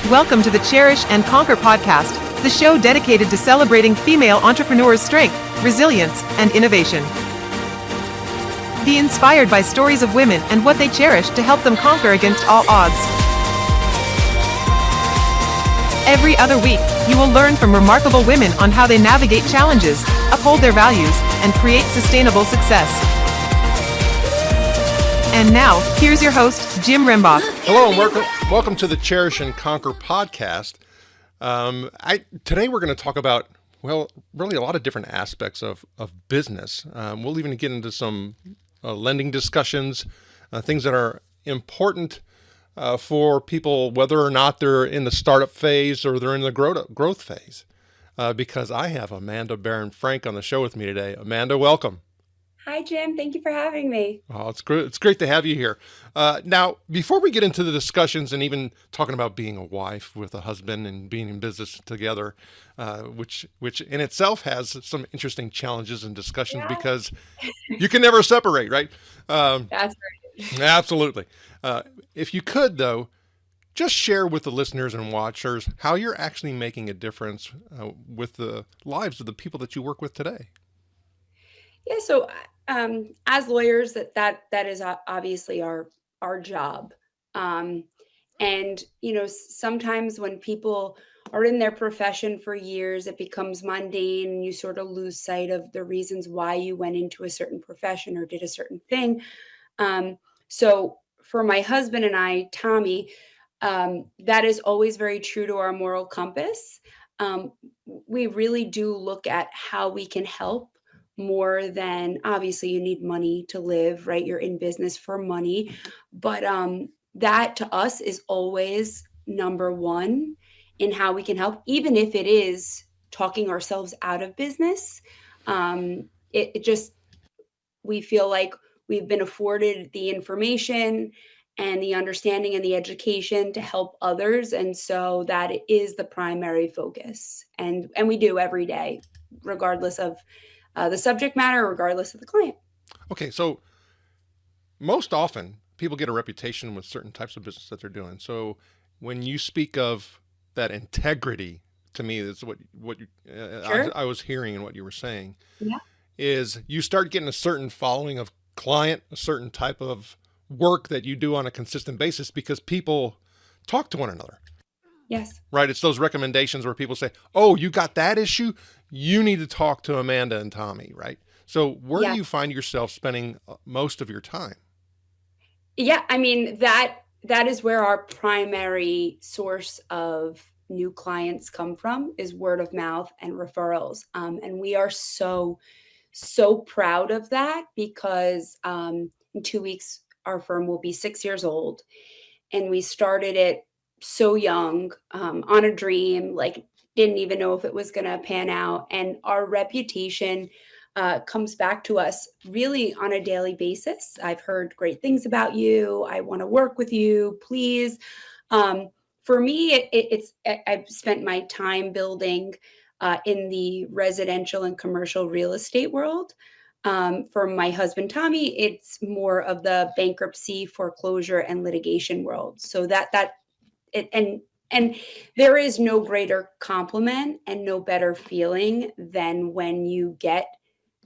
Welcome to the Cherish and Conquer podcast, the show dedicated to celebrating female entrepreneurs' strength, resilience, and innovation. Be inspired by stories of women and what they cherish to help them conquer against all odds. Every other week, you will learn from remarkable women on how they navigate challenges, uphold their values, and create sustainable success. And now, here's your host, Jim Rimbach. Hello and welcome to the Cherish and Conquer podcast. Today we're going to talk about, really a lot of different aspects of business. We'll even get into some lending discussions, things that are important for people, whether or not they're in the startup phase or they're in the growth phase. Because I have Amanda Barron-Frank on the show with me today. Amanda, welcome. Hi, Jim. Thank you for having me. Oh, it's great. It's great to have you here. Now, before we get into the discussions and even talking about being a wife with a husband and being in business together, which in itself has some interesting challenges and discussions because you can never separate, right? That's right. Absolutely. If you could, though, just share with the listeners and watchers how you're actually making a difference with the lives of the people that you work with today. Yeah. So, as lawyers, that is obviously our job. And sometimes when people are in their profession for years, it becomes mundane and you sort of lose sight of the reasons why you went into a certain profession or did a certain thing. So for my husband and I, Tommy, that is always very true to our moral compass. We really do look at how we can help more than, obviously you need money to live, right? You're in business for money, but that to us is always number one in how we can help, even if it is talking ourselves out of business. We feel like we've been afforded the information and the understanding and the education to help others. And so that is the primary focus. And we do every day, regardless of the subject matter, regardless of the client. Okay, so most often people get a reputation with certain types of business that they're doing. So when you speak of that integrity, to me, that's what you, Sure. I was hearing and what you were saying, Yeah. is you start getting a certain following of client, a certain type of work that you do on a consistent basis because people talk to one another. Yes. Right. It's those recommendations where people say, oh, you got that issue? You need to talk to Amanda and Tommy, right? So where do you find yourself spending most of your time? Yeah. I mean, that is where our primary source of new clients come from, is word of mouth and referrals. And we are so proud of that because in 2 weeks, our firm will be 6 years old. And we started it so young, on a dream, like didn't even know if it was going to pan out. And our reputation comes back to us really on a daily basis. I've heard great things about you. I want to work with you, please. For me, I've spent my time building in the residential and commercial real estate world. For my husband, Tommy, it's more of the bankruptcy, foreclosure, and litigation world. So and there is no greater compliment and no better feeling than when you get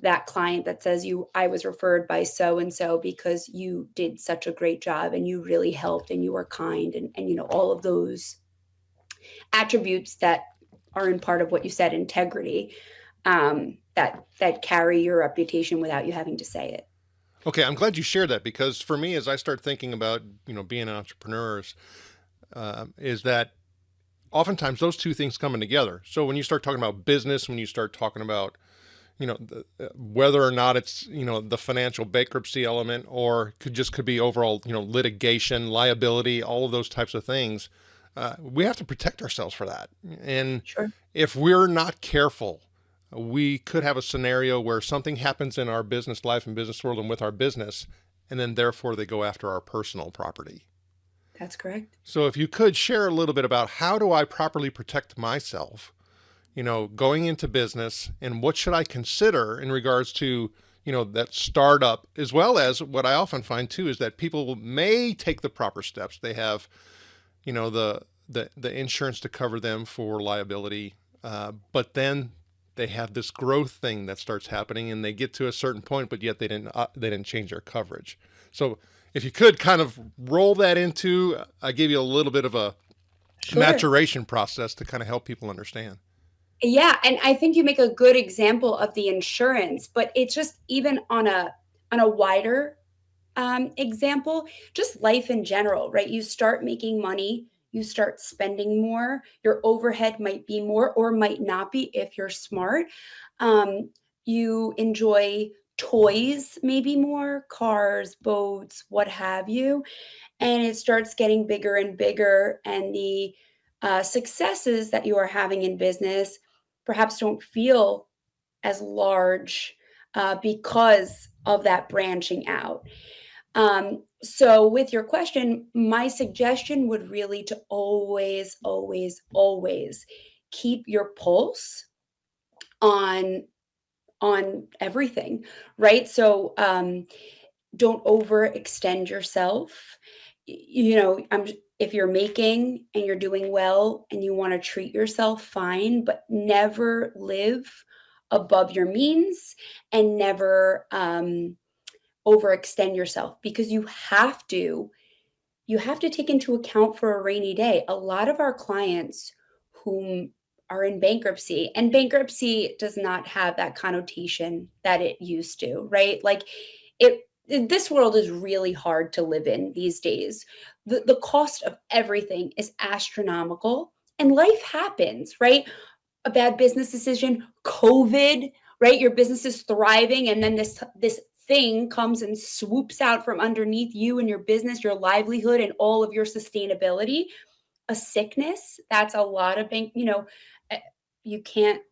that client that says I was referred by so-and-so because you did such a great job and you really helped and you were kind and all of those attributes that are in part of what you said, integrity, that carry your reputation without you having to say it. Okay. I'm glad you shared that because for me, as I start thinking about, being an entrepreneur, is that oftentimes those two things coming together. So when you start talking about business, when you start talking about, whether or not it's, the financial bankruptcy element or could be overall, litigation, liability, all of those types of things, we have to protect ourselves for that. And if we're not careful, we could have a scenario where something happens in our business life and business world and with our business, and then therefore they go after our personal property. That's correct. So if you could share a little bit about how do I properly protect myself, going into business, and what should I consider in regards to, that startup, as well as what I often find too, is that people may take the proper steps. They have, the the insurance to cover them for liability, but then they have this growth thing that starts happening, and they get to a certain point, but yet they didn't change their coverage. So if you could kind of roll that into, I gave you a little bit of a Sure. maturation process to kind of help people understand. Yeah, and I think you make a good example of the insurance, but it's just even on a wider example, just life in general, right? You start making money, you start spending more, your overhead might be more or might not be if you're smart. Um, you enjoy toys, maybe more, cars, boats, what have you, and it starts getting bigger and bigger. And the successes that you are having in business perhaps don't feel as large because of that branching out. So with your question, my suggestion would really to always, always, always keep your pulse on everything, right? So don't overextend yourself. You know, if you're making and you're doing well and you want to treat yourself, fine, but never live above your means and never overextend yourself because you have to take into account for a rainy day. A lot of our clients whom are in bankruptcy, and bankruptcy does not have that connotation that it used to, right? Like this world is really hard to live in these days. The cost of everything is astronomical and life happens, right? A bad business decision, COVID, right? Your business is thriving, and then this thing comes and swoops out from underneath you and your business, your livelihood, and all of your sustainability. A sickness, that's a lot of eh, you can't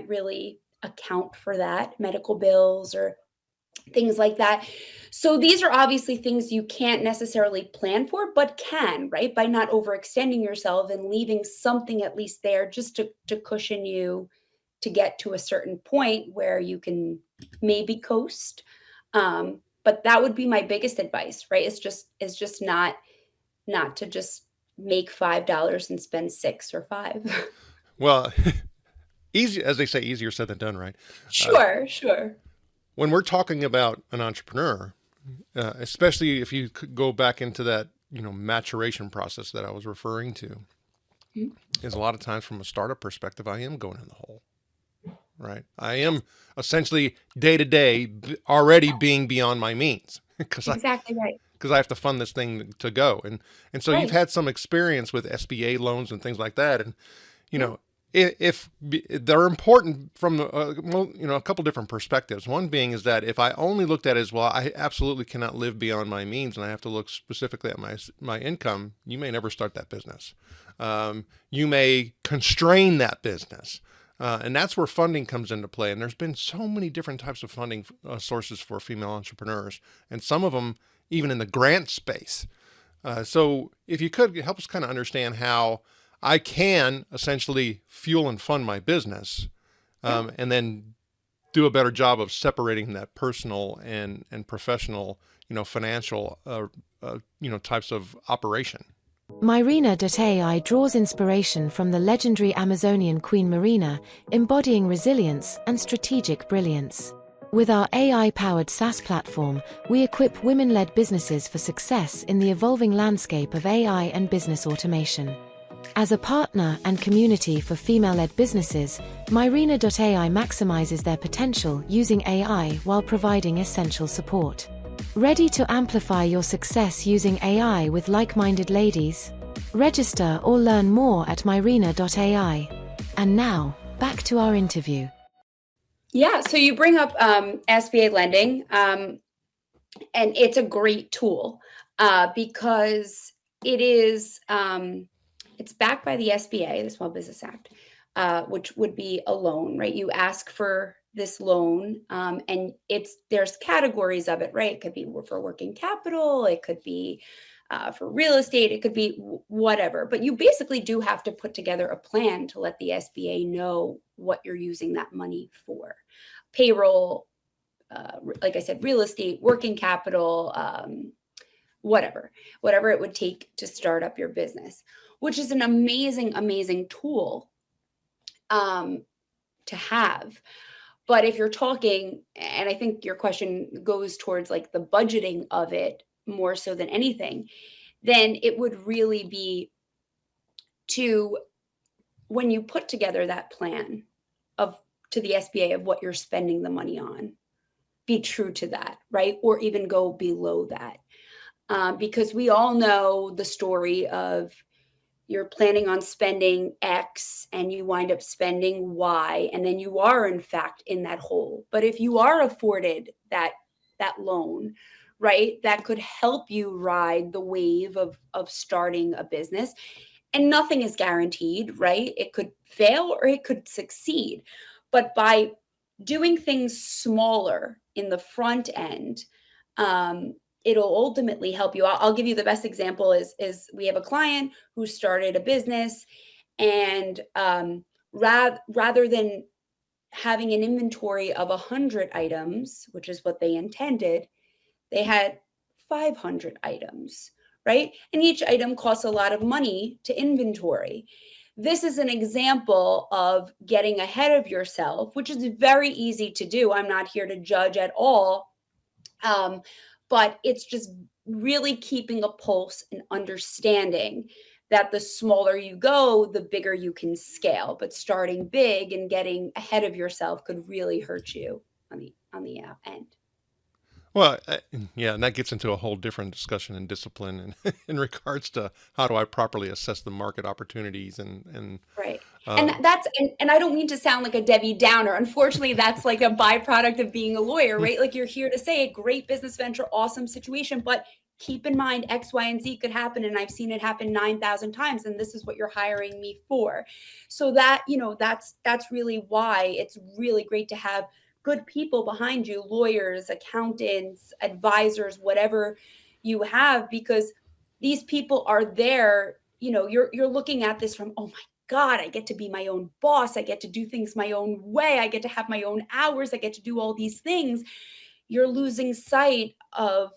really account for that, medical bills or things like that. So these are obviously things you can't necessarily plan for, but can, right? By not overextending yourself and leaving something at least there just to cushion you to get to a certain point where you can maybe coast. But that would be my biggest advice, right? It's just not to just make $5 and spend six or five. Well, easy, as they say, easier said than done, right? Uh, Sure, sure. when we're talking about an entrepreneur, especially if you could go back into that, maturation process that I was referring to, Mhm. is a lot of times from a startup perspective, I am going in the hole, right? I am essentially day to day already being beyond my means because Exactly right. I have to fund this thing to go. And so you've Right. had some experience with SBA loans and things like that. And, you Yeah. know, if they're important from a couple different perspectives. One being is that if I only looked at it as, well, I absolutely cannot live beyond my means, and I have to look specifically at my income, you may never start that business. You may constrain that business. And that's where funding comes into play. And there's been so many different types of funding sources for female entrepreneurs, and some of them even in the grant space. So if you could help us kind of understand how I can essentially fuel and fund my business, Yeah. and then do a better job of separating that personal and professional, financial, types of operation. Myrina.ai draws inspiration from the legendary Amazonian Queen Marina, embodying resilience and strategic brilliance. With our AI-powered SaaS platform, we equip women-led businesses for success in the evolving landscape of AI and business automation. As a partner and community for female-led businesses, Myrina.ai maximizes their potential using AI while providing essential support. Ready to amplify your success using AI with like-minded ladies? Register or learn more at myrina.ai. And now, back to our interview. Yeah, so you bring up SBA lending, and it's a great tool because it's backed by the SBA, the Small Business Act, which would be a loan, right? You ask for this loan, and there's categories of it, right? It could be for working capital, it could be for real estate, it could be whatever. But you basically do have to put together a plan to let the SBA know what you're using that money for. Payroll, like I said, real estate, working capital, whatever it would take to start up your business, which is an amazing tool to have. But if you're talking, and I think your question goes towards like the budgeting of it more so than anything, then it would really be to, when you put together that plan of to the SBA of what you're spending the money on, be true to that, right? Or even go below that. Because we all know the story of you're planning on spending X and you wind up spending Y, and then you are in fact in that hole. But if you are afforded that loan, right, that could help you ride the wave of starting a business. And nothing is guaranteed, right? It could fail or it could succeed. But by doing things smaller in the front end, it'll ultimately help you. I'll give you the best example is we have a client who started a business, and rather than having an inventory of 100 items, which is what they intended, they had 500 items, right? And each item costs a lot of money to inventory. This is an example of getting ahead of yourself, which is very easy to do. I'm not here to judge at all. But it's just really keeping a pulse and understanding that the smaller you go, the bigger you can scale. But starting big and getting ahead of yourself could really hurt you on the end. Well, yeah, and that gets into a whole different discussion and discipline in regards to how do I properly assess the market opportunities and right. And that's and I don't mean to sound like a Debbie Downer. Unfortunately, that's like a byproduct of being a lawyer, right? Like you're here to say a great business venture, awesome situation, but keep in mind X, Y, and Z could happen, and I've seen it happen 9,000 times, and this is what you're hiring me for. So that, that's really why it's really great to have good people behind you, lawyers, accountants, advisors, whatever you have, because these people are there. You're looking at this from, oh my God, I get to be my own boss. I get to do things my own way. I get to have my own hours. I get to do all these things. You're losing sight of,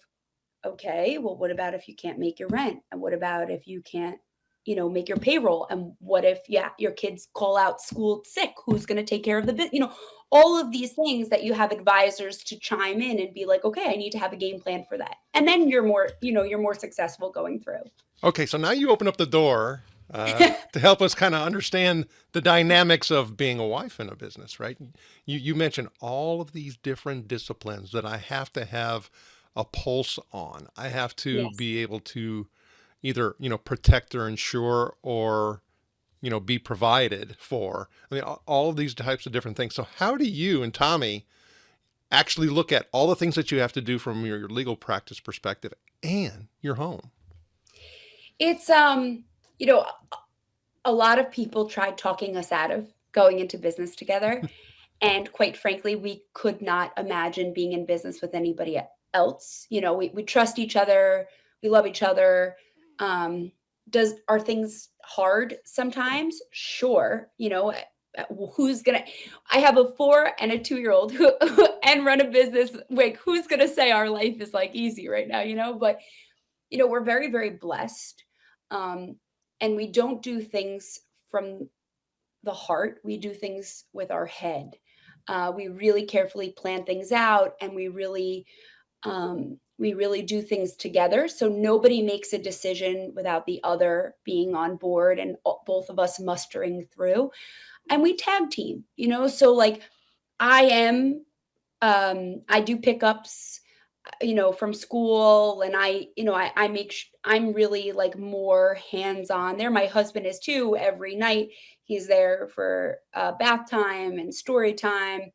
okay, well, what about if you can't make your rent? And what about if you can't, make your payroll? And what if, your kids call out school sick? Who's going to take care of the business? All of these things that you have advisors to chime in and be like, okay, I need to have a game plan for that. And then you're more successful going through. Okay, so now you open up the door to help us kind of understand the dynamics of being a wife in a business, right? You mentioned all of these different disciplines that I have to have a pulse on. I have to be able to either, protect or ensure or, be provided for. I mean, all of these types of different things. So how do you and Tommy actually look at all the things that you have to do from your legal practice perspective and your home? It's, a lot of people tried talking us out of going into business together. And quite frankly, we could not imagine being in business with anybody else. We trust each other. We love each other. Are things hard sometimes? Sure. I have a 4 and a 2-year-old who and run a business. Like, who's going to say our life is like easy right now, but we're very, very blessed. And we don't do things from the heart. We do things with our head. We really carefully plan things out, and we really do things together. So nobody makes a decision without the other being on board and both of us mustering through. And we tag team, so like I do pickups, from school, and I'm really like more hands-on there. My husband is too. Every night he's there for bath time and story time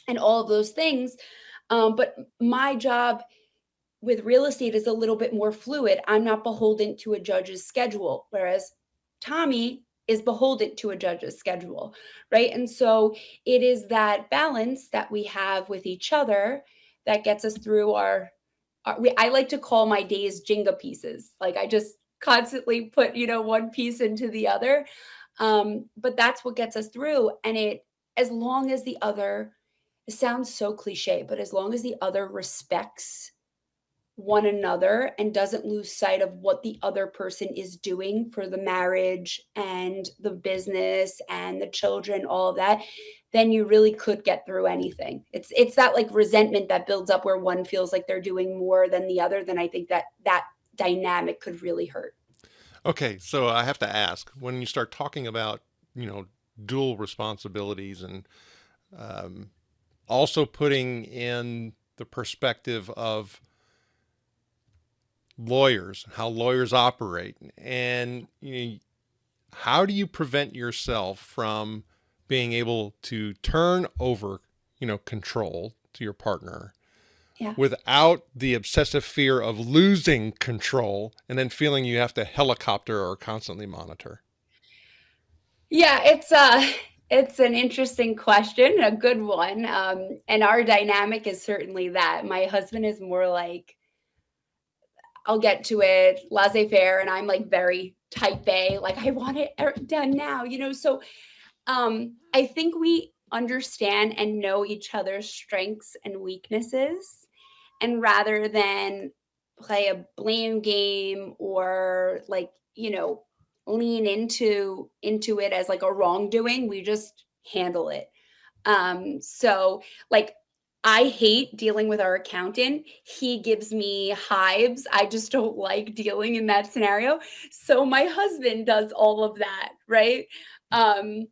and all of those things. But my job with real estate is a little bit more fluid. I'm not beholden to a judge's schedule, whereas Tommy is beholden to a judge's schedule, right? And so it is that balance that we have with each other that gets us through I like to call my days Jenga pieces. Like I just constantly put, one piece into the other. But that's what gets us through. And as long as the other, it sounds so cliche, but as long as the other respects one another and doesn't lose sight of what the other person is doing for the marriage and the business and the children, all of that, then you really could get through anything. It's that like resentment that builds up where one feels like they're doing more than the other. Then I think that dynamic could really hurt. Okay, so I have to ask, when you start talking about, dual responsibilities and also putting in the perspective of lawyers, how lawyers operate, and how do you prevent yourself from being able to turn over, control to your partner Yeah. without the obsessive fear of losing control and then feeling you have to helicopter or constantly monitor? Yeah, it's an interesting question, a good one. And our dynamic is certainly that. My husband is more like, I'll get to it, laissez-faire, and I'm like very type A, like I want it done now, So I think we understand and know each other's strengths and weaknesses. And rather than play a blame game or like, lean into it as like a wrongdoing, we just handle it. So like I hate dealing with our accountant. He gives me hives. I just don't like dealing in that scenario. So my husband does all of that, right? Um,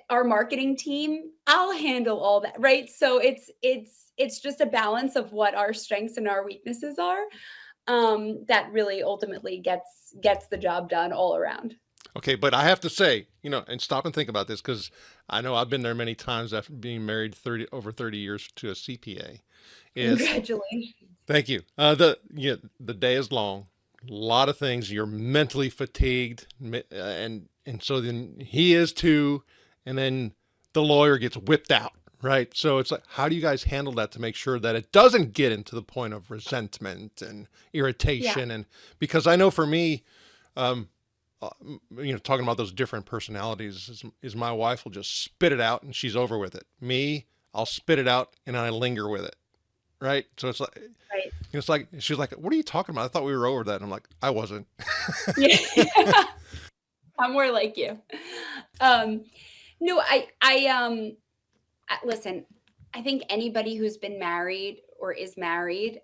our marketing team, I'll handle all that, right? So it's just a balance of what our strengths and our weaknesses are, that really ultimately gets the job done all around. Okay, but I have to say, and stop and think about this because I know I've been there many times after being married over 30 years to a CPA. Is Congratulations. Thank you. The day is long. A lot of things. You're mentally fatigued, and so then he is too, and then the lawyer gets whipped out, right? So it's like, how do you guys handle that to make sure that it doesn't get into the point of resentment and Yeah. irritation? And because I know for me, um, talking about those different personalities is my wife will just spit it out and she's over with it. Me, I'll spit it out and I linger with it. Right. So Right. it's like, she's like, what are you talking about? I thought we were over that. And I'm like, I wasn't. Yeah. I'm more like you. Um, no, listen, I think anybody who's been married or is married,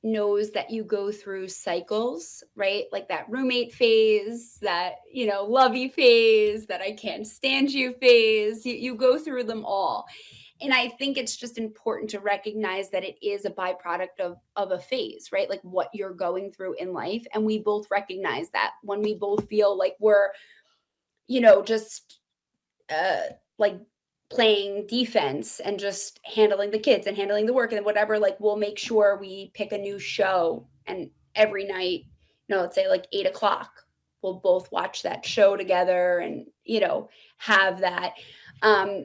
knows that you go through cycles, right? Like that roommate phase, that, lovey phase, that I can't stand you phase. You go through them all. And I think it's just important to recognize that it is a byproduct of a phase, right? Like what you're going through in life. And we both recognize that when we both feel like we're, just like playing defense and just handling the kids and handling the work and whatever, like we'll make sure we pick a new show and every night, let's say like 8 o'clock, we'll both watch that show together and, have that.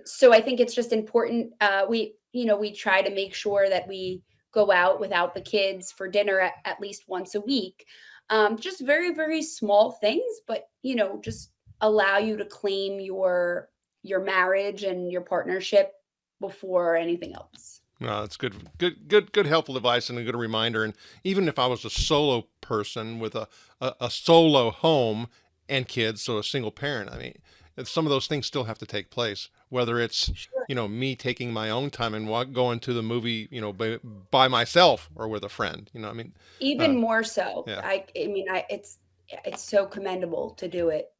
So I think it's just important. We try to make sure that we go out without the kids for dinner at least once a week. Just very, very small things, but, just allow you to claim your marriage and your partnership before anything else. No, that's good, helpful advice and a good reminder. And even if I was a solo person with a solo home and kids, so a single parent, I mean, some of those things still have to take place, whether it's, Sure. me taking my own time and going to the movie, by myself or with a friend, I mean, Even more so. yeah, It's so commendable to do it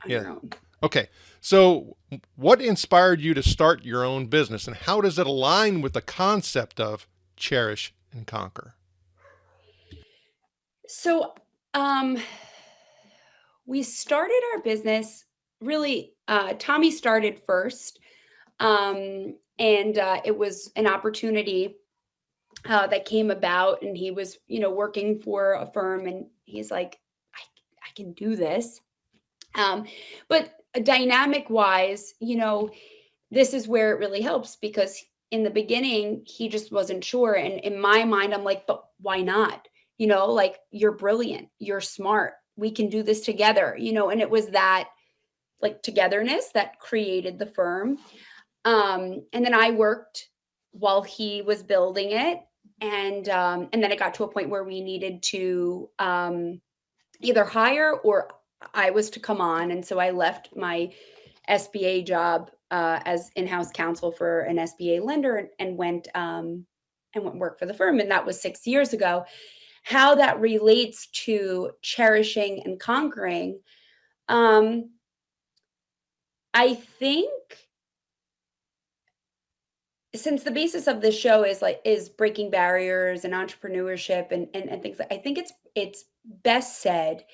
on yeah. your own. Okay. So what inspired you to start your own business and how does it align with the concept of cherish and conquer? So, we started our business really, Tommy started first. And it was an opportunity that came about, and he was, working for a firm, and he's like, I can do this. But dynamic wise, this is where it really helps because in the beginning, he just wasn't sure. And in my mind, I'm like, but why not? Like you're brilliant, you're smart, we can do this together, and it was that like togetherness that created the firm. And then I worked while he was building it. And then it got to a point where we needed to either hire or I was to come on. And so I left my SBA job as in-house counsel for an SBA lender and went work for the firm. And that was 6 years ago. How that relates to cherishing and conquering, I think, since the basis of this show is breaking barriers and entrepreneurship and things, I think it's best said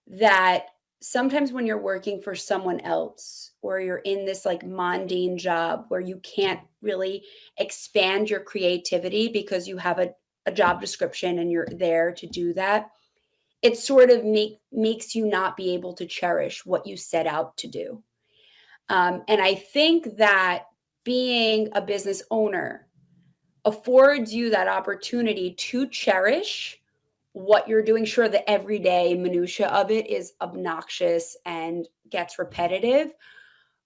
that sometimes when you're working for someone else or you're in this like mundane job where you can't really expand your creativity because you have a job description and you're there to do that, it sort of makes you not be able to cherish what you set out to do. And I think that being a business owner affords you that opportunity to cherish what you're doing. Sure, the everyday minutia of it is obnoxious and gets repetitive.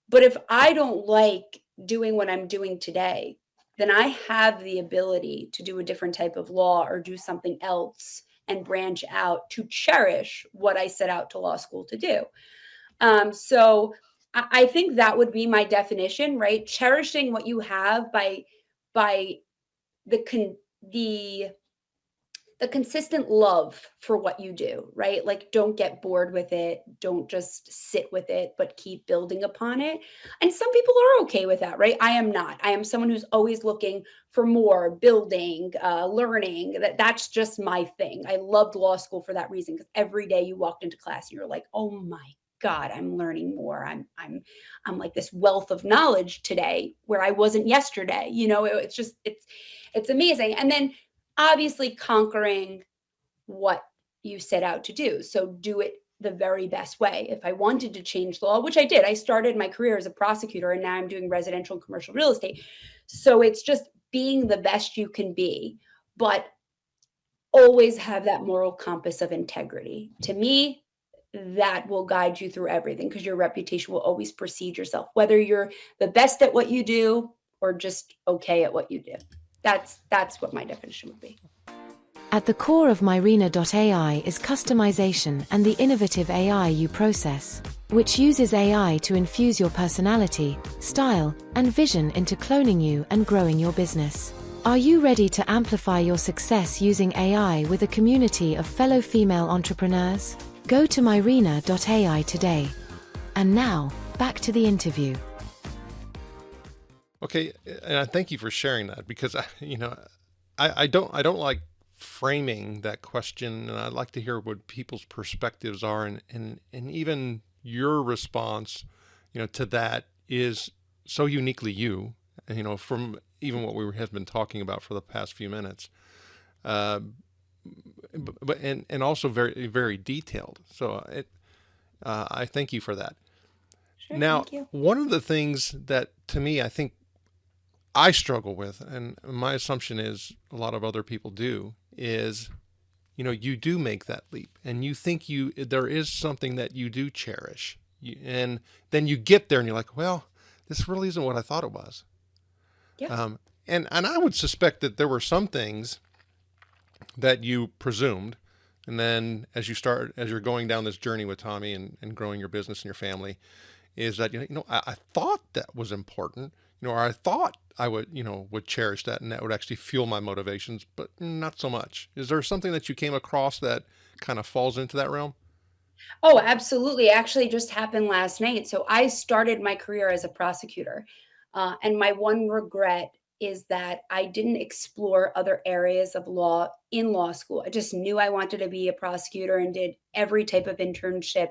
But if I don't like doing what I'm doing today, then I have the ability to do a different type of law or do something else and branch out to cherish what I set out to law school to do. So I think that would be my definition, right? Cherishing what you have by the consistent love for what you do, right? Like, don't get bored with it. Don't just sit with it, but keep building upon it. And some people are okay with that, right? I am not. I am someone who's always looking for more, building, learning. That's just my thing. I loved law school for that reason, because every day you walked into class and you're like, oh my God, I'm learning more. I'm like this wealth of knowledge today where I wasn't yesterday. It's amazing. And then obviously conquering what you set out to do. So do it the very best way. If I wanted to change the law, which I did, I started my career as a prosecutor and now I'm doing residential and commercial real estate. So it's just being the best you can be, but always have that moral compass of integrity. To me, that will guide you through everything, because your reputation will always precede yourself, whether you're the best at what you do or just okay at what you do. That's what my definition would be. At the core of Myrina.ai is customization and the innovative AI you process, which uses AI to infuse your personality, style, and vision into cloning you and growing your business. Are you ready to amplify your success using AI with a community of fellow female entrepreneurs? Go to Myrina.ai today. And now, back to the interview. Okay, and I thank you for sharing that, because I don't like framing that question, and I'd like to hear what people's perspectives are, and even your response, to that is so uniquely you, from even what we have been talking about for the past few minutes, but also very, very detailed. So I thank you for that. Sure, Now, thank you. one of the things that to me, I think I struggle with, and my assumption is a lot of other people do, is, you do make that leap and you think there is something that you do cherish. And then you get there and you're like, well, this really isn't what I thought it was. Yeah. And I would suspect that there were some things that you presumed. And then as you're going down this journey with Tommy and growing your business and your family, is that, I thought that was important, or I thought I would cherish that and that would actually fuel my motivations, but not so much. Is there something that you came across that kind of falls into that realm? Oh, absolutely. Actually, just happened last night. So I started my career as a prosecutor. And my one regret is that I didn't explore other areas of law in law school. I just knew I wanted to be a prosecutor and did every type of internship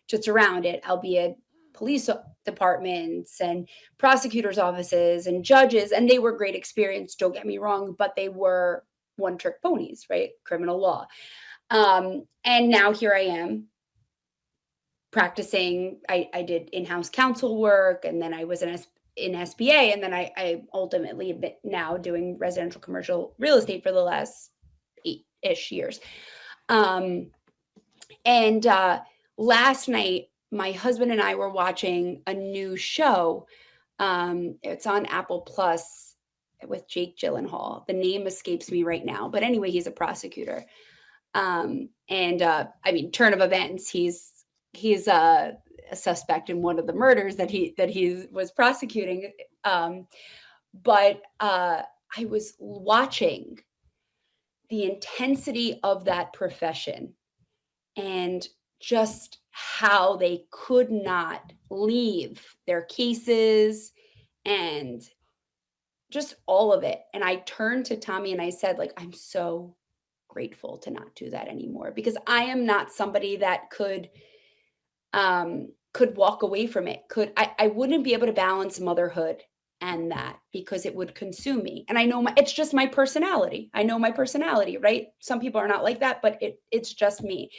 to surround it, albeit police departments and prosecutors' offices and judges. And they were great experience, don't get me wrong, but they were one-trick ponies, right? Criminal law. And now here I am practicing. I did in-house counsel work, and then I was in SBA, and then I ultimately have been now doing residential commercial real estate for the last 8-ish years. And last night, my husband and I were watching a new show. It's on Apple Plus. with Jake Gyllenhaal. The name escapes me right now, but anyway, he's a prosecutor. I mean, turn of events, he's a suspect in one of the murders that he was prosecuting. But I was watching the intensity of that profession and just how they could not leave their cases and just all of it. And I turned to Tommy and I said, like, I'm so grateful to not do that anymore, because I am not somebody that could walk away from it. I wouldn't be able to balance motherhood and that, because it would consume me. And I know it's just my personality. I know my personality, right? Some people are not like that, but it's just me.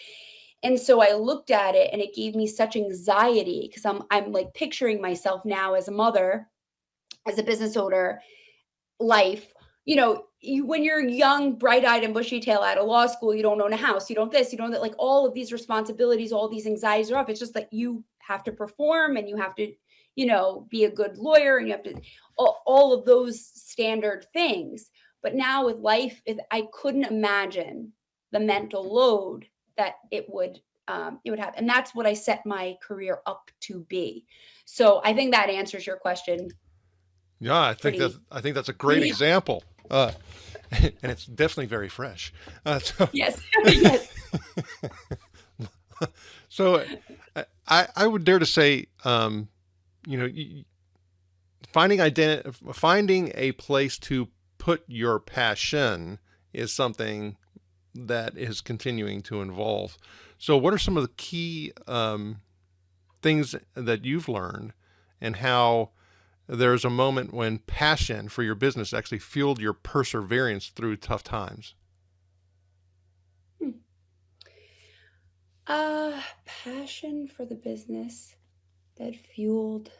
And so I looked at it and it gave me such anxiety, because I'm like picturing myself now as a mother, as a business owner, life. When you're young, bright-eyed and bushy-tailed out of law school, you don't own a house, you don't this, you don't that, like all of these responsibilities, all these anxieties are off. It's just like you have to perform and you have to, be a good lawyer, and you have to all of those standard things. But now with life, I couldn't imagine the mental load that it would have. And that's what I set my career up to be. So I think that answers your question. Yeah, I think that's a great example, and it's definitely very fresh. Yes, yes. So, I would dare to say, finding a place to put your passion is something that is continuing to evolve. So, what are some of the key things that you've learned, and how there's a moment when passion for your business actually fueled your perseverance through tough times? Passion for the business that fueled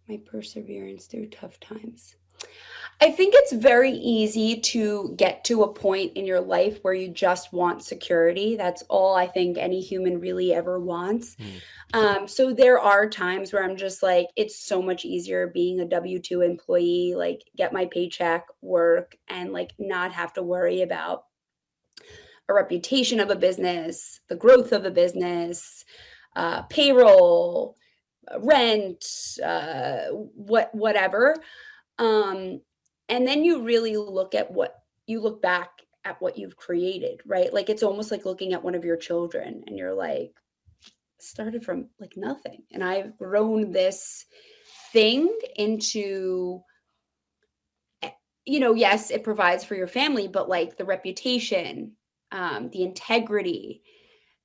my perseverance through tough times. I think it's very easy to get to a point in your life where you just want security. That's all I think any human really ever wants. So there are times where I'm just like, it's so much easier being a W-2 employee, like get my paycheck, work, and like not have to worry about a reputation of a business, the growth of a business, payroll, rent, whatever. And then you really look back at what you've created, right? Like it's almost like looking at one of your children and you're like, started from like nothing. And I've grown this thing into, yes, it provides for your family, but like the reputation, the integrity,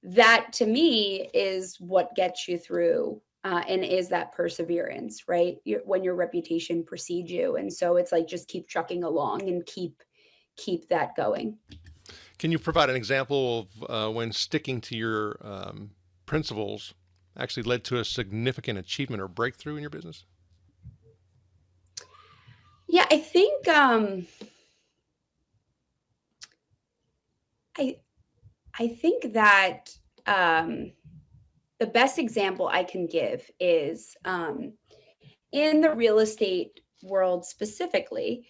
that to me is what gets you through. And is that perseverance, right? When your reputation precedes you. And so it's like, just keep trucking along and keep that going. Can you provide an example of when sticking to your principles actually led to a significant achievement or breakthrough in your business? Yeah, I think I think that the best example I can give is in the real estate world specifically,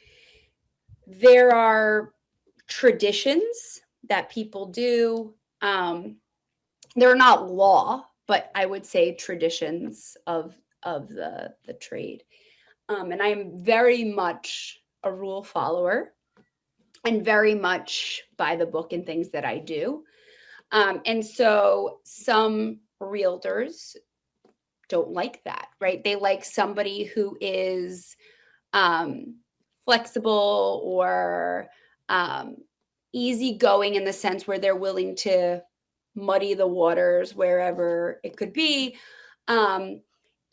there are traditions that people do. They're not law, but I would say traditions of the trade. And I'm very much a rule follower and very much by the book in things that I do. And so some realtors don't like that, right? They like somebody who is flexible or easygoing, in the sense where they're willing to muddy the waters wherever it could be. And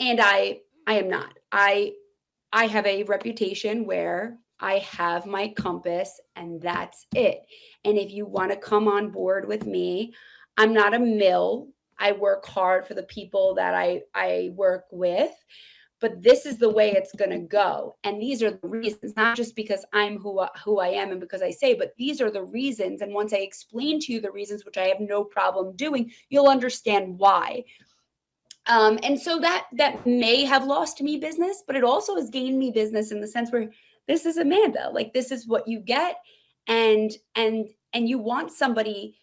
I am not. I have a reputation where I have my compass and that's it. And if you want to come on board with me, I'm not a mill. I work hard for the people that I work with, but this is the way it's going to go. And these are the reasons, not just because I'm who I am and because I say, but these are the reasons. And once I explain to you the reasons, which I have no problem doing, you'll understand why. And so that may have lost me business, but it also has gained me business in the sense where this is Amanda. Like, this is what you get. And you want somebody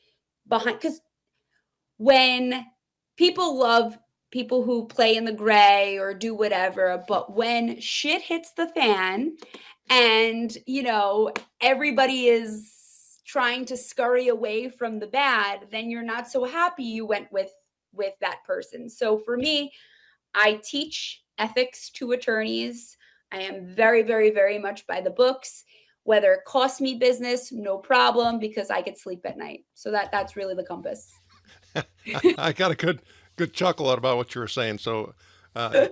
behind, because when people love people who play in the gray or do whatever, but when shit hits the fan and, everybody is trying to scurry away from the bad, then you're not so happy you went with that person. So for me, I teach ethics to attorneys. I am very, very, very much by the books. Whether it costs me business, no problem, because I could sleep at night. So that's really the compass. I got a good chuckle out about what you were saying. So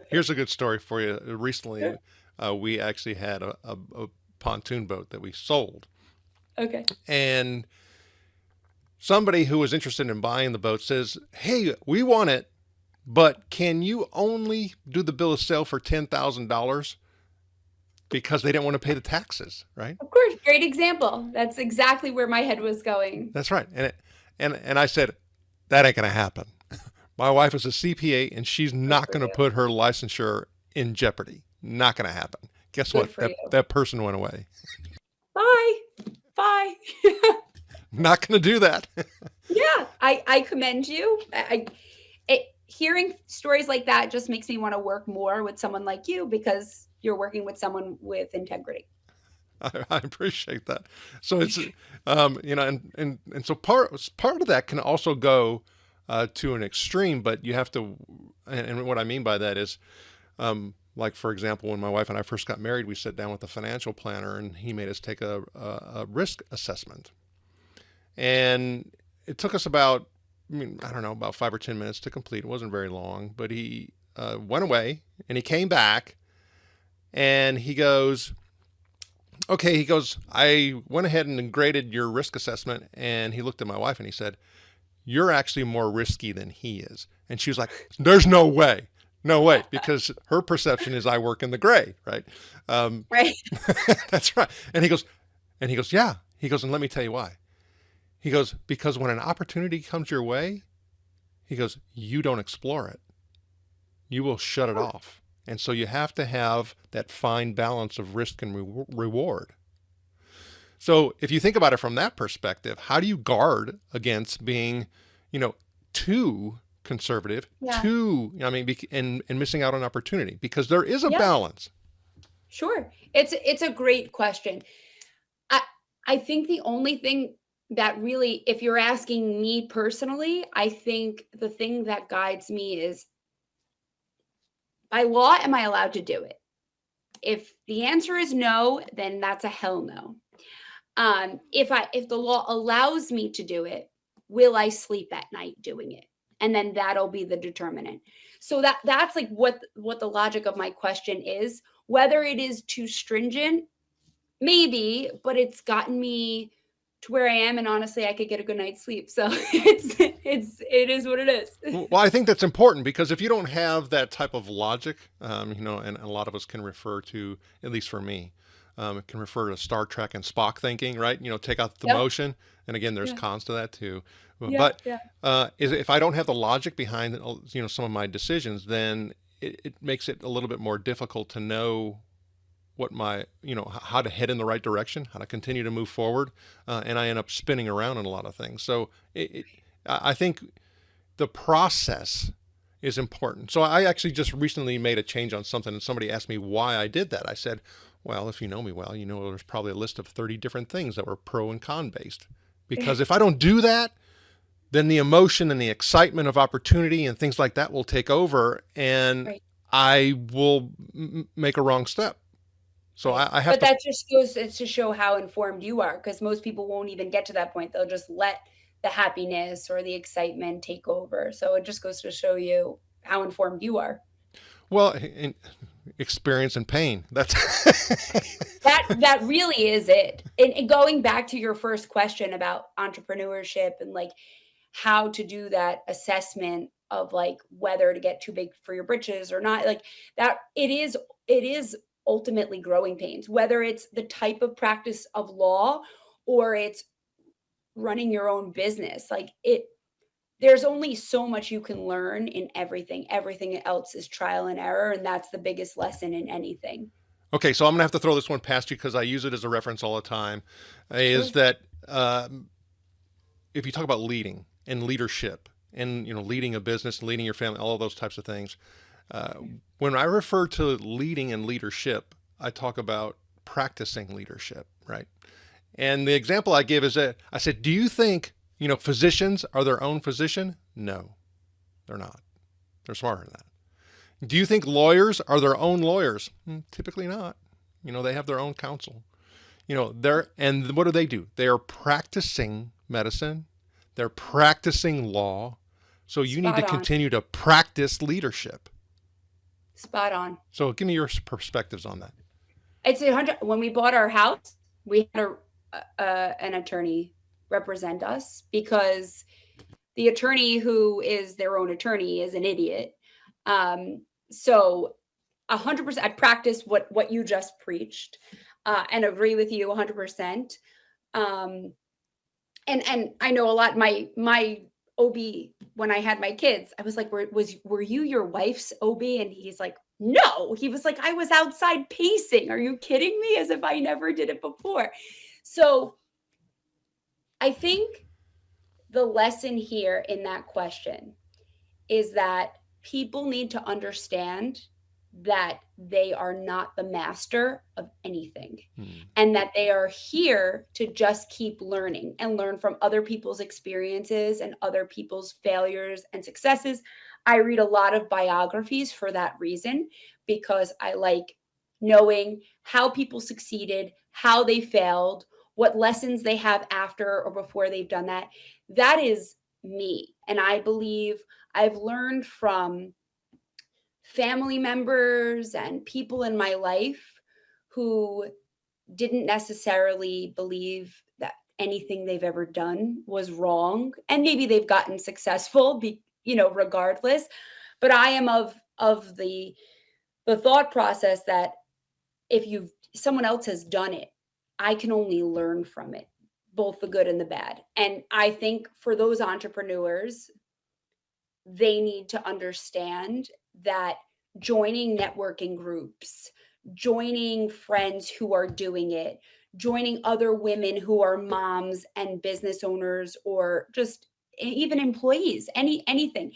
here's a good story for you. Recently, we actually had a pontoon boat that we sold. Okay. And somebody who was interested in buying the boat says, "Hey, we want it, but can you only do the bill of sale for $10,000?" Because they didn't want to pay the taxes, right? Of course, great example. That's exactly where my head was going. That's right. And I said, that ain't going to happen. My wife is a CPA, and she's not going to put her licensure in jeopardy. Not going to happen. Guess what? That person went away. Bye. Not going to do that. Yeah, I commend you. Hearing stories like that just makes me want to work more with someone like you, because you're working with someone with integrity. I appreciate that. So it's, and so part of that can also go to an extreme, but you have to, and what I mean by that is, like, for example, when my wife and I first got married, we sat down with a financial planner, and he made us take a risk assessment. And it took us about 5 or 10 minutes to complete. It wasn't very long, but he went away, and he came back, and he goes, "Okay," he goes, "I went ahead and graded your risk assessment." And he looked at my wife and he said, "You're actually more risky than he is." And she was like, "There's no way. No way." Because her perception is I work in the gray, right? Right. That's right. And he goes, "Yeah." He goes, "And let me tell you why." He goes, "Because when an opportunity comes your way," he goes, "you don't explore it. You will shut it off. And so you have to have that fine balance of risk and reward." So if you think about it from that perspective, how do you guard against being, too conservative, and missing out on opportunity? Because there is a balance. Sure. It's a great question. I think the only thing that really, if you're asking me personally, I think the thing that guides me is, by law, am I allowed to do it? If the answer is no, then that's a hell no. If the law allows me to do it, will I sleep at night doing it? And then that'll be the determinant. So that's like what the logic of my question is. Whether it is too stringent, maybe, but it's gotten me to where I am, and honestly, I could get a good night's sleep. So it is what it is. Well, I think that's important, because if you don't have that type of logic, and a lot of us can refer to, at least for me, it can refer to Star Trek and Spock thinking, right? Take out the motion. And again, there's cons to that too. But if I don't have the logic behind, some of my decisions, then it makes it a little bit more difficult to know what how to head in the right direction, how to continue to move forward. And I end up spinning around in a lot of things. So I think the process is important. So I actually just recently made a change on something, and somebody asked me why I did that. I said, well, if you know me well, there's probably a list of 30 different things that were pro and con based. Because if I don't do that, then the emotion and the excitement of opportunity and things like that will take over, and I will make a wrong step. So I have But that just goes to show how informed you are, because most people won't even get to that point. They'll just let the happiness or the excitement take over. So it just goes to show you how informed you are. Well, experience and pain. That's that really is it. And going back to your first question about entrepreneurship and like how to do that assessment of like whether to get too big for your britches or not, like that, it is ultimately growing pains, whether it's the type of practice of law or it's running your own business. Like there's only so much you can learn in everything. Everything else is trial and error. And that's the biggest lesson in anything. Okay, so I'm gonna have to throw this one past you because I use it as a reference all the time. Is Sure. that if you talk about leading and leadership and leading a business, leading your family, all of those types of things, uh, when I refer to leading and leadership, I talk about practicing leadership, right? And the example I give is that I said, do you think physicians are their own physician? No, they're not. They're smarter than that. Do you think lawyers are their own lawyers? Typically not. They have their own counsel. And what do? They are practicing medicine. They're practicing law. So you need to Spot on. continue to practice leadership. Spot on. So give me your perspectives on that. It's 100. When we bought our house, we had an attorney represent us because the attorney who is their own attorney is an idiot. So 100%, I practice what you just preached, and agree with you 100%. And I know a lot. My OB, when I had my kids, I was like, were you your wife's OB? And he's like, no. He was like, I was outside pacing. Are you kidding me? As if I never did it before. So I think the lesson here in that question is that people need to understand that they are not the master of anything, and that they are here to just keep learning and learn from other people's experiences and other people's failures and successes. I read a lot of biographies for that reason, because I like knowing how people succeeded, how they failed, what lessons they have after or before they've done that. That is me. And I believe I've learned from family members and people in my life who didn't necessarily believe that anything they've ever done was wrong. And maybe they've gotten successful, regardless. But I am of the thought process that if someone else has done it, I can only learn from it, both the good and the bad. And I think for those entrepreneurs, they need to understand that joining networking groups, joining friends who are doing it, joining other women who are moms and business owners, or just even employees, anything.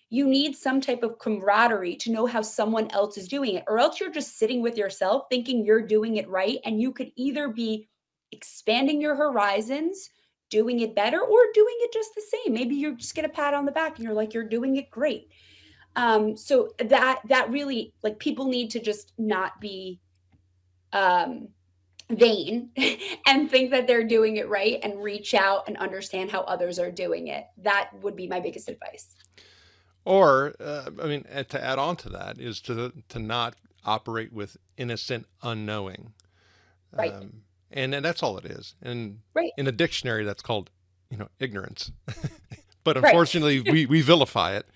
You need some type of camaraderie to know how someone else is doing it, or else you're just sitting with yourself thinking you're doing it right. And you could either be expanding your horizons, doing it better, or doing it just the same. Maybe you just get a pat on the back and you're like, you're doing it great. So that really, like, people need to just not be vain and think that they're doing it right, and reach out and understand how others are doing it. That would be my biggest advice. Or, to add on to that is to not operate with innocent unknowing. Right. And that's all it is. And Right. in a dictionary, that's called, ignorance. But unfortunately, we vilify it.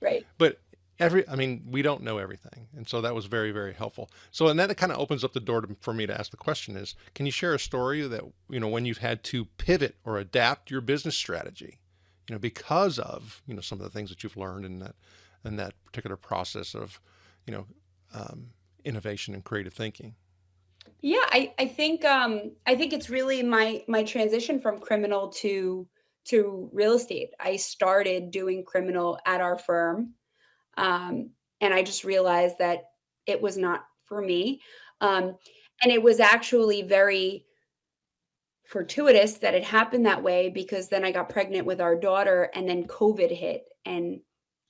Right. But we don't know everything. And so that was very, very helpful. So, and that kind of opens up the door for me to ask the question is, can you share a story that, when you've had to pivot or adapt your business strategy, because of, some of the things that you've learned in that particular process of, innovation and creative thinking? Yeah, I think it's really my transition from criminal to real estate. I started doing criminal at our firm, and I just realized that it was not for me. And it was actually very fortuitous that it happened that way, because then I got pregnant with our daughter, and then COVID hit, and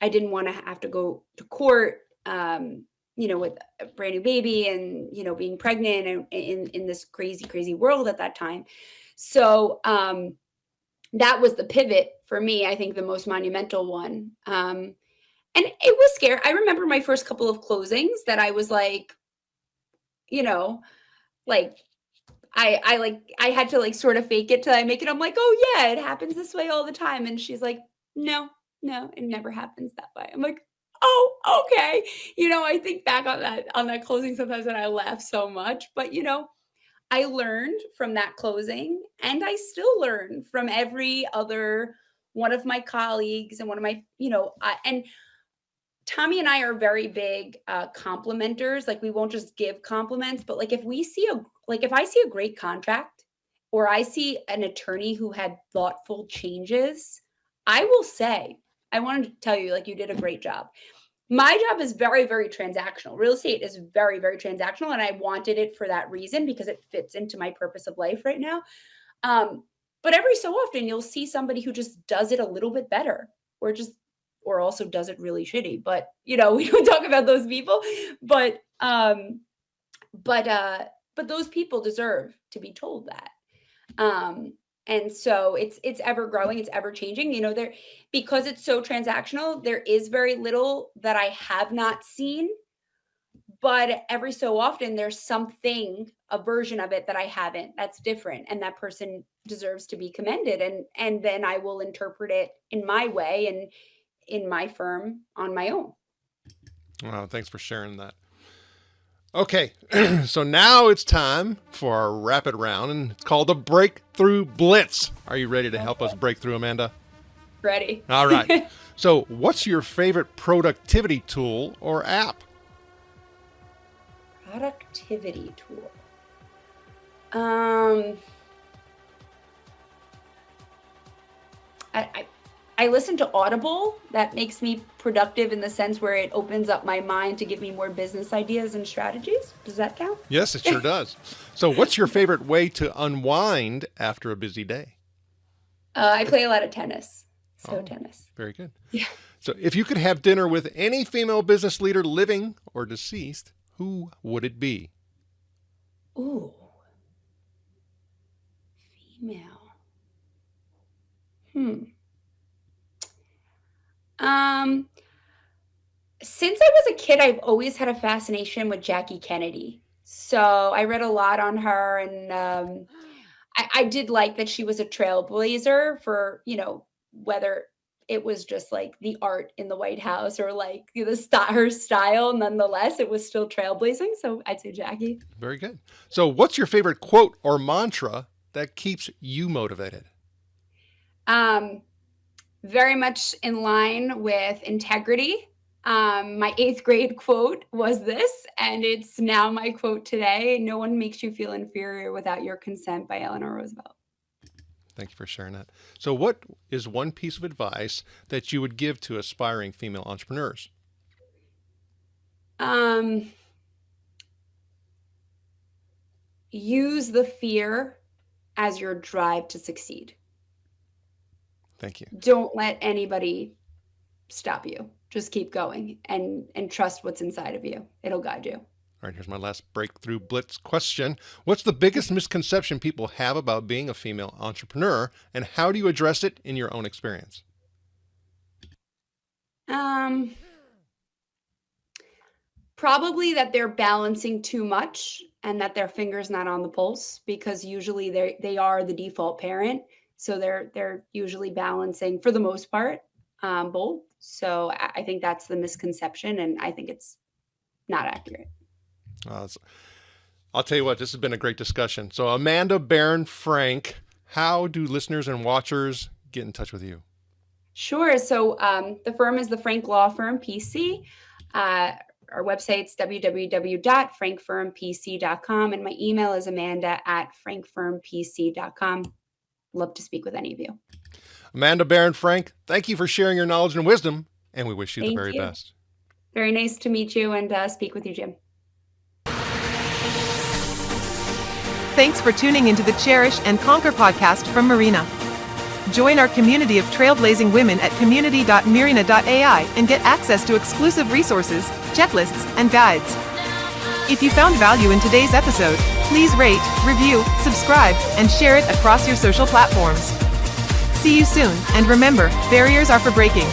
I didn't want to have to go to court, with a brand new baby, and, being pregnant, and in this crazy world at that time. So, that was the pivot for me. I think the most monumental one. And it was scary. I remember my first couple of closings that I was like, like, I had to, like, sort of fake it till I make it. I'm like, oh yeah, it happens this way all the time. And she's like, no, it never happens that way. I'm like, oh, okay. I think back on that closing sometimes, and I laugh so much, but I learned from that closing, and I still learn from every other one of my colleagues and one of my, and Tommy and I are very big complimenters. Like we won't just give compliments, but like if I see a great contract or I see an attorney who had thoughtful changes, I will say, I wanted to tell you, like, you did a great job. My job is very, very transactional. Real estate is very, very transactional. And I wanted it for that reason because it fits into my purpose of life right now. But every so often you'll see somebody who just does it a little bit better or also does it really shitty. But, we don't talk about those people, but those people deserve to be told that. And so it's ever growing, it's ever changing, because it's so transactional, there is very little that I have not seen, but every so often there's something, a version of it that I haven't, that's different. And that person deserves to be commended. And then I will interpret it in my way and in my firm on my own. Wow. Thanks for sharing that. Okay, so now it's time for our rapid round, and it's called the Breakthrough Blitz. Are you ready to help us break through, Amanda? Ready. All right. So what's your favorite productivity tool or app? Productivity tool. I listen to Audible. That makes me productive in the sense where it opens up my mind to give me more business ideas and strategies. Does that count? Yes, it sure does. So what's your favorite way to unwind after a busy day? I play a lot of tennis. Tennis. Very good. Yeah. So if you could have dinner with any female business leader, living or deceased, who would it be? Ooh. Female. Since I was a kid, I've always had a fascination with Jackie Kennedy. So I read a lot on her, and I did like that she was a trailblazer for, whether it was just like the art in the White House or like her style. Nonetheless, it was still trailblazing. So I'd say Jackie. Very good. So what's your favorite quote or mantra that keeps you motivated? Very much in line with integrity. My 8th grade quote was this, and it's now my quote today. No one makes you feel inferior without your consent, by Eleanor Roosevelt. Thank you for sharing that. So what is one piece of advice that you would give to aspiring female entrepreneurs? Use the fear as your drive to succeed. Thank you. Don't let anybody stop you. Just keep going and trust what's inside of you. It'll guide you. All right, here's my last breakthrough blitz question. What's the biggest misconception people have about being a female entrepreneur, and how do you address it in your own experience? Probably that they're balancing too much and that their finger's not on the pulse, because usually they are the default parent. So they're usually balancing, for the most part, both. So I think that's the misconception, and I think it's not accurate. I'll tell you what, this has been a great discussion. So Amanda Barron-Frank, how do listeners and watchers get in touch with you? Sure. So the firm is the Frank Law Firm PC. Our website's www.frankfirmpc.com, and my email is amanda@frankfirmpc.com. Love to speak with any of you. Amanda Barron-Frank, thank you for sharing your knowledge and wisdom, and we wish you the very best. Very nice to meet you and speak with you, Jim. Thanks for tuning into the Cherish and Conquer podcast from Marina. Join our community of trailblazing women at community.marina.ai and get access to exclusive resources, checklists, and guides. If you found value in today's episode, please rate, review, subscribe, and share it across your social platforms. See you soon, and remember, barriers are for breaking.